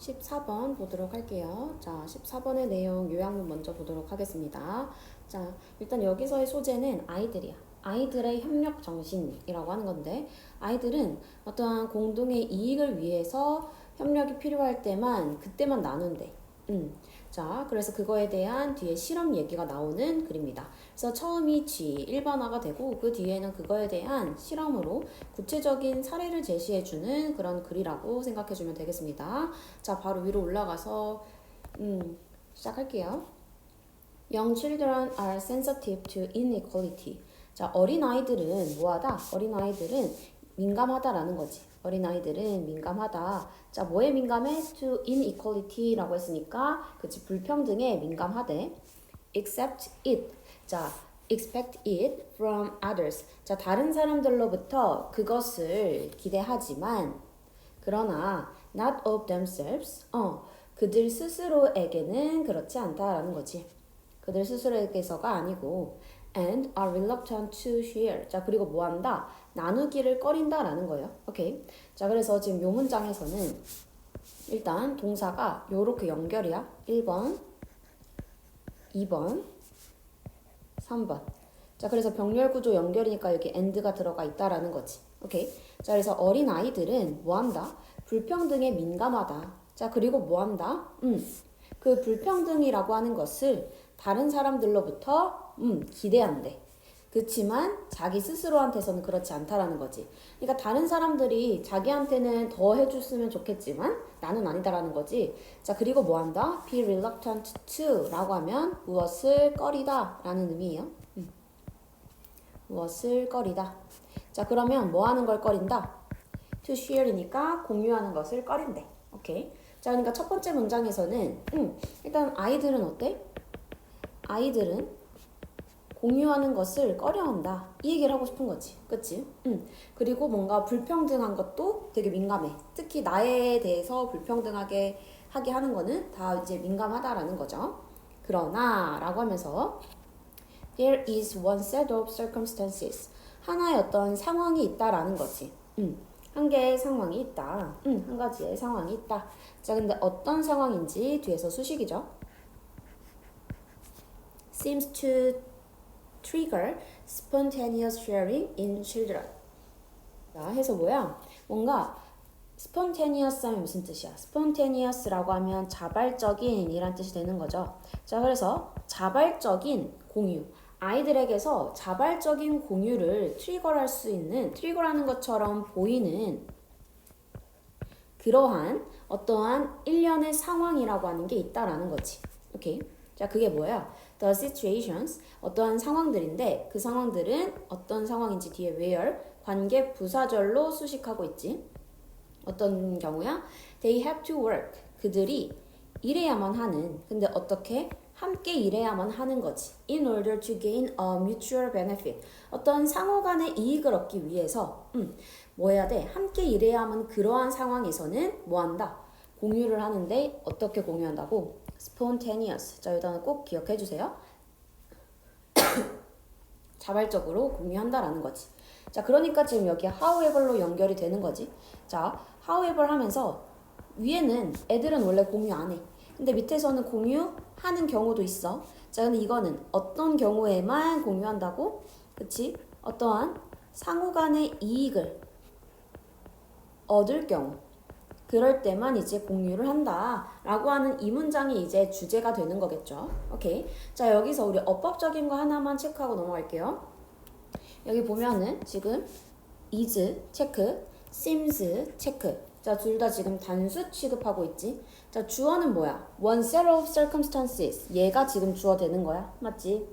14번 보도록 할게요. 자, 14번의 내용 요약문 먼저 보도록 하겠습니다. 자, 일단 여기서의 소재는 아이들이야. 아이들의 협력 정신이라고 하는 건데, 아이들은 어떠한 공동의 이익을 위해서 협력이 필요할 때만, 그때만 나눈대. 자, 그래서 그거에 대한 뒤에 실험 얘기가 나오는 글입니다. 그래서 처음이 G, 일반화가 되고 그 뒤에는 그거에 대한 실험으로 구체적인 사례를 제시해주는 그런 글이라고 생각해주면 되겠습니다. 자, 바로 위로 올라가서 시작할게요. Young children are sensitive to inequality. 자, 어린아이들은 뭐하다? 어린아이들은 민감하다라는 거지. 어린아이들은 민감하다. 자, 뭐에 민감해? To inequality라고 했으니까 그치, 불평등에 민감하대. Accept it. 자, expect it from others. 자, 다른 사람들로부터 그것을 기대하지만 그러나 not of themselves. 그들 스스로에게는 그렇지 않다라는 거지. 그들 스스로에게서가 아니고 and are reluctant to share. 자, 그리고 뭐 한다? 나누기를 꺼린다라는 거예요. 오케이. 자, 그래서 지금 요 문장에서는 일단 동사가 요렇게 연결이야. 1번, 2번, 3번. 자, 그래서 병렬 구조 연결이니까 여기 and가 들어가 있다라는 거지. 오케이. 자, 그래서 어린 아이들은 뭐 한다? 불평등에 민감하다. 자, 그리고 뭐 한다? 그 불평등이라고 하는 것을 다른 사람들로부터 기대한대. 그렇지만 자기 스스로한테서는 그렇지 않다라는 거지. 그러니까 다른 사람들이 자기한테는 더 해줬으면 좋겠지만 나는 아니다라는 거지. 자, 그리고 뭐 한다? Be reluctant to 라고 하면 무엇을 꺼리다 라는 의미예요. 무엇을 꺼리다. 자, 그러면 뭐 하는 걸 꺼린다? To share이니까 공유하는 것을 꺼린대. 오케이. 자, 그러니까 첫 번째 문장에서는 일단 아이들은 어때? 아이들은 공유하는 것을 꺼려한다. 이 얘기를 하고 싶은 거지. 그치? 그리고 뭔가 불평등한 것도 되게 민감해. 특히 나에 대해서 불평등하게 하게 하는 거는 다 이제 민감하다라는 거죠. 그러나 라고 하면서 There is one set of circumstances. 하나의 어떤 상황이 있다라는 거지. 한 개의 상황이 있다. 한 가지의 상황이 있다. 자, 근데 어떤 상황인지 뒤에서 수식이죠. Seems to trigger spontaneous sharing in children. 자, 해서 뭐야? 뭔가 spontaneous 하면 무슨 뜻이야? spontaneous라고 하면 자발적인 이란 뜻이 되는 거죠. 자, 그래서 자발적인 공유. 아이들에게서 자발적인 공유를 트리거할 수 있는, 트리거라는 것처럼 보이는 그러한 어떠한 일련의 상황이라고 하는 게 있다라는 거지. 오케이. 자, 그게 뭐야? The situations, 어떠한 상황들인데 그 상황들은 어떤 상황인지 뒤에 where, 관계 부사절로 수식하고 있지. 어떤 경우야? They have to work. 그들이 일해야만 하는. 근데 어떻게? 함께 일해야만 하는 거지. In order to gain a mutual benefit. 어떤 상호 간의 이익을 얻기 위해서 뭐 해야 돼? 함께 일해야만 그러한 상황에서는 뭐 한다? 공유를 하는데 어떻게 공유한다고? Spontaneous. 자, 여기다가 꼭 기억해 주세요. 자발적으로 공유한다라는 거지. 자, 그러니까 지금 여기 however로 연결이 되는 거지. 자, however 하면서 위에는 애들은 원래 공유 안 해. 근데 밑에서는 공유하는 경우도 있어. 자, 근데 이거는 어떤 경우에만 공유한다고? 그치? 어떠한 상호 간의 이익을 얻을 경우. 그럴 때만 이제 공유를 한다 라고 하는 이 문장이 이제 주제가 되는 거겠죠. 오케이. 자, 여기서 우리 어법적인 거 하나만 체크하고 넘어갈게요. 여기 보면은 지금 is 체크, seems 체크. 자, 둘 다 지금 단수 취급하고 있지. 자, 주어는 뭐야? One set of circumstances. 얘가 지금 주어 되는 거야. 맞지?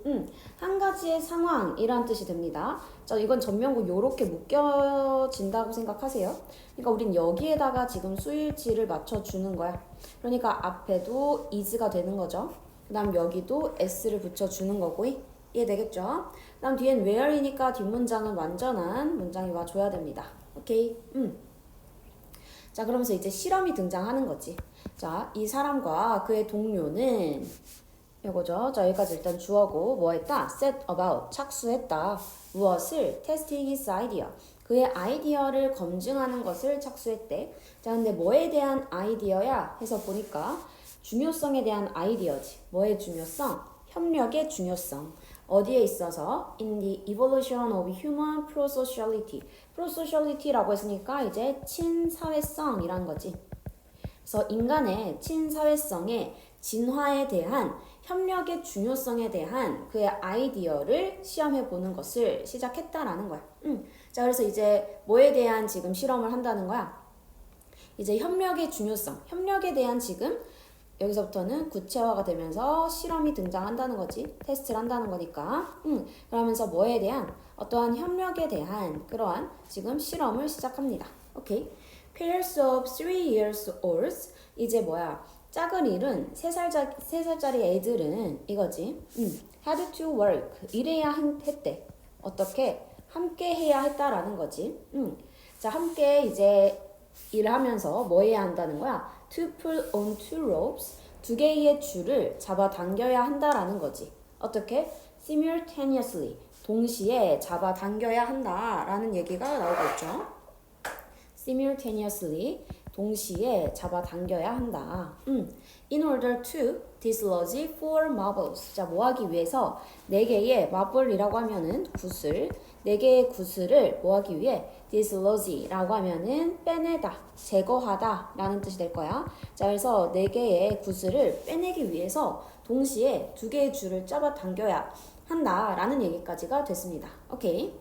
한 가지의 상황이란 뜻이 됩니다. 자, 이건 전면구 요렇게 묶여진다고 생각하세요. 그러니까 우린 여기에다가 지금 수일치를 맞춰주는 거야. 그러니까 앞에도 is가 되는 거죠. 그 다음 여기도 s를 붙여주는 거고. 이해되겠죠? 그 다음 뒤엔 where이니까 뒷문장은 완전한 문장이 와줘야 됩니다. 오케이? 자, 그러면서 이제 실험이 등장하는 거지. 자, 이 사람과 그의 동료는 이거죠. 자, 여기까지 일단 주어고 뭐 했다? set about, 착수했다. 무엇을? testing his idea. 그의 아이디어를 검증하는 것을 착수했대. 자, 근데 뭐에 대한 아이디어야 해서 보니까 중요성에 대한 아이디어지. 뭐의 중요성? 협력의 중요성. 어디에 있어서? In the evolution of human prosociality. prosociality라고 했으니까 이제 친사회성이란 거지. 그래서 인간의 친사회성의 진화에 대한 협력의 중요성에 대한 그의 아이디어를 시험해 보는 것을 시작했다라는 거야. 자, 그래서 이제 뭐에 대한 지금 실험을 한다는 거야? 이제 협력의 중요성, 협력에 대한 지금 여기서부터는 구체화가 되면서 실험이 등장한다는 거지. 테스트를 한다는 거니까. 그러면서 뭐에 대한 어떠한 협력에 대한 그러한 지금 실험을 시작합니다. 오케이. Pairs of 3 years olds. 이제 뭐야? 작은 일은 3살짜리 애들은 이거지. had to work. 일해야 했대. 어떻게? 함께 해야 했다라는 거지. 자, 함께 이제 일을 하면서 뭐 해야 한다는 거야? To pull on 2 ropes. 2개의 줄을 잡아 당겨야 한다라는 거지. 어떻게? Simultaneously. 동시에 잡아 당겨야 한다라는 얘기가 나오고 있죠. Simultaneously. 동시에 잡아 당겨야 한다. In order to dislodge 4 marbles. 자, 뭐 하기 위해서 4개의 marbles,이라고 하면은 구슬. 4개의 구슬을 뭐 하기 위해? dislodge라고 하면은 빼내다, 제거하다 라는 뜻이 될 거야. 자, 그래서 4개의 구슬을 빼내기 위해서 동시에 2개의 줄을 잡아 당겨야 한다 라는 얘기까지가 됐습니다. 오케이.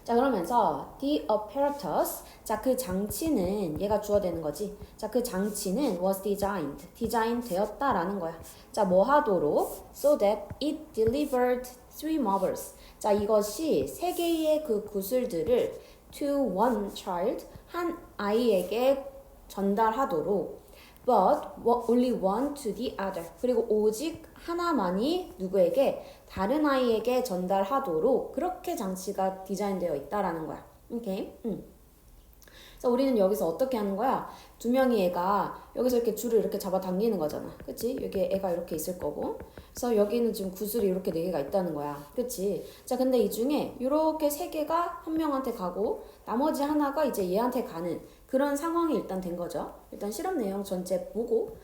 자, 그러면서 the apparatus. 자, 그 장치는 얘가 주어되는 거지. 자, 그 장치는 was designed. 디자인 되었다라는 거야. 자, 뭐 하도록? So that it delivered 3 marbles. 자, 이것이 3개의 그 구슬들을 to one child. 한 아이에게 전달하도록. But only one to the other. 그리고 오직 하나만이 누구에게? 다른 아이에게 전달하도록 그렇게 장치가 디자인되어 있다라는 거야. 오케이? 그래서 우리는 여기서 어떻게 하는 거야? 2명의 애가 여기서 이렇게 줄을 이렇게 잡아 당기는 거잖아. 그치? 여기 애가 이렇게 있을 거고. 그래서 여기는 지금 구슬이 이렇게 4개가 있다는 거야. 그치? 자, 근데 이 중에 이렇게 3개가 한 명한테 가고 나머지 하나가 이제 얘한테 가는 그런 상황이 일단 된 거죠. 일단 실험 내용 전체 보고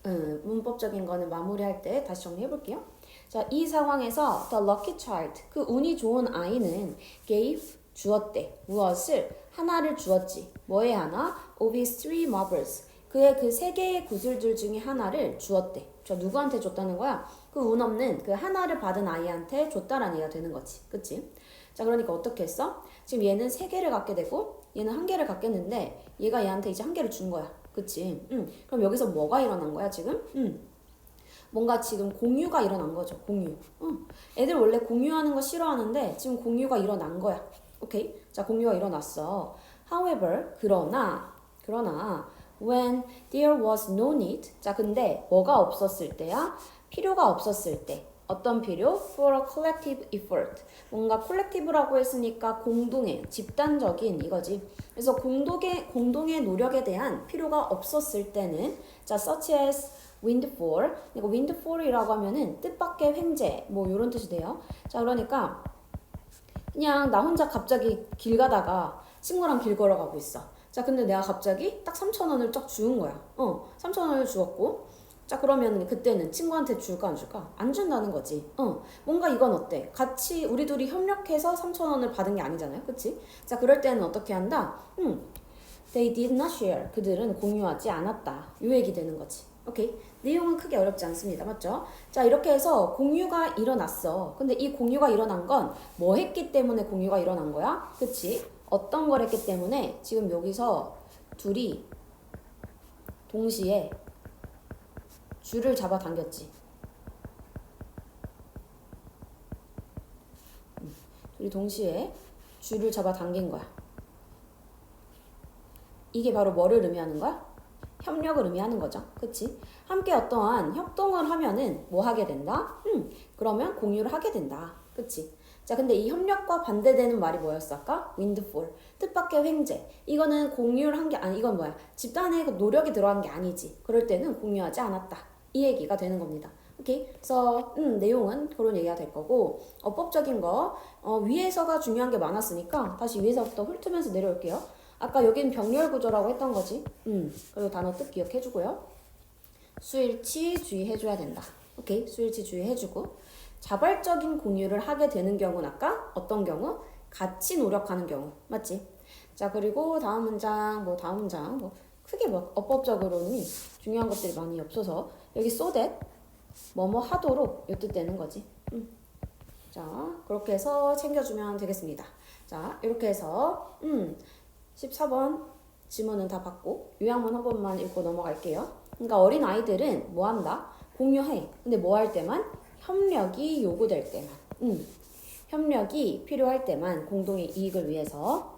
문법적인 거는 마무리할 때 다시 정리해 볼게요. 자, 이 상황에서 the lucky child, 그 운이 좋은 아이는 gave, 주었대. 무엇을? 하나를 주었지. 뭐의 하나? of his 3 marbles. 그의 그 3개의 구슬들 중에 하나를 주었대. 저 누구한테 줬다는 거야? 그 운 없는 그 하나를 받은 아이한테 줬다라는 얘기가 되는 거지. 그치? 자, 그러니까 어떻게 했어? 지금 얘는 3개를 갖게 되고 얘는 1개를 갖겠는데 얘가 얘한테 이제 1개를 준 거야. 그치? 그럼 여기서 뭐가 일어난 거야 지금? 뭔가 지금 공유가 일어난 거죠. 공유. 애들 원래 공유하는 거 싫어하는데 지금 공유가 일어난 거야. 오케이? 자, 공유가 일어났어. However, 그러나 when there was no need. 자, 근데 뭐가 없었을 때야? 필요가 없었을 때. 어떤 필요? For a collective effort. 뭔가 콜렉티브라고 했으니까 공동의, 집단적인 이거지. 그래서 공동의 노력에 대한 필요가 없었을 때는 자, such as windfall. 그러니까 windfall이라고 하면은 뜻밖의 횡재, 뭐 이런 뜻이 돼요. 자, 그러니까 그냥 나 혼자 갑자기 길 가다가 친구랑 길 걸어가고 있어. 자, 근데 내가 갑자기 딱 3,000원을 쫙 주운 거야. 3,000원을 주었고. 자, 그러면 그때는 친구한테 줄까 안 줄까? 안 준다는 거지. 뭔가 이건 어때? 같이 우리 둘이 협력해서 3,000원을 받은 게 아니잖아요. 그치? 자, 그럴 때는 어떻게 한다? They did not share. 그들은 공유하지 않았다. 이 얘기 되는 거지. 오케이? 내용은 크게 어렵지 않습니다. 맞죠? 자, 이렇게 해서 공유가 일어났어. 근데 이 공유가 일어난 건 뭐 했기 때문에 공유가 일어난 거야? 그치? 어떤 걸 했기 때문에 지금 여기서 둘이 동시에 줄을 잡아 당겼지. 둘이 동시에 줄을 잡아 당긴 거야. 이게 바로 뭐를 의미하는 거야? 협력을 의미하는 거죠. 그치? 함께 어떠한 협동을 하면은 뭐 하게 된다? 그러면 공유를 하게 된다. 그치? 자, 근데 이 협력과 반대되는 말이 뭐였어? 아까? windfall. 뜻밖의 횡재. 이거는 공유를 한 게 아니, 이건 뭐야? 집단의 노력이 들어간 게 아니지. 그럴 때는 공유하지 않았다. 이 얘기가 되는 겁니다. 오케이. 그래서 내용은 그런 얘기가 될 거고 어법적인 거 위에서가 중요한 게 많았으니까 다시 위에서부터 훑으면서 내려올게요. 아까 여긴 병렬 구조라고 했던 거지. 그리고 단어 뜻 기억해주고요. 수일치 주의해줘야 된다. 오케이. 수일치 주의해주고 자발적인 공유를 하게 되는 경우는 아까 어떤 경우? 같이 노력하는 경우. 맞지? 자, 그리고 다음 문장 크게 뭐 어법적으로는 중요한 것들이 많이 없어서 여기 so that 뭐뭐 하도록 요 뜻 되는 거지. 자, 그렇게 해서 챙겨주면 되겠습니다. 자, 이렇게 해서 14번 지문은 다 받고 요약문 한 번만 읽고 넘어갈게요. 그러니까 어린 아이들은 뭐 한다? 공유해. 근데 뭐 할 때만? 협력이 요구될 때만. 협력이 필요할 때만 공동의 이익을 위해서.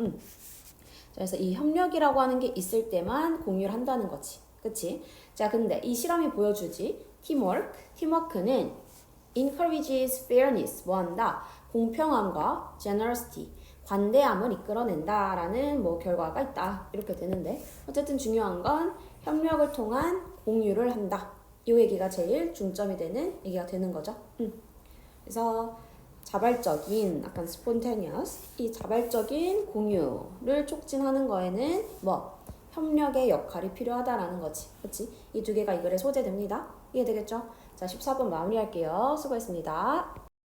그래서 이 협력이라고 하는 게 있을 때만 공유를 한다는 거지. 그치? 자, 근데 이 실험이 보여주지. 팀워크는 encourages fairness, 뭐 한다? 공평함과 generosity, 관대함을 이끌어낸다라는 뭐 결과가 있다. 이렇게 되는데 어쨌든 중요한 건 협력을 통한 공유를 한다. 이 얘기가 제일 중점이 되는 얘기가 되는 거죠. 그래서 자발적인, 약간 spontaneous, 이 자발적인 공유를 촉진하는 거에는 뭐 협력의 역할이 필요하다라는 거지. 그치? 이 두 개가 이 글에 소재됩니다. 이해되겠죠? 자, 14번 마무리할게요. 수고했습니다.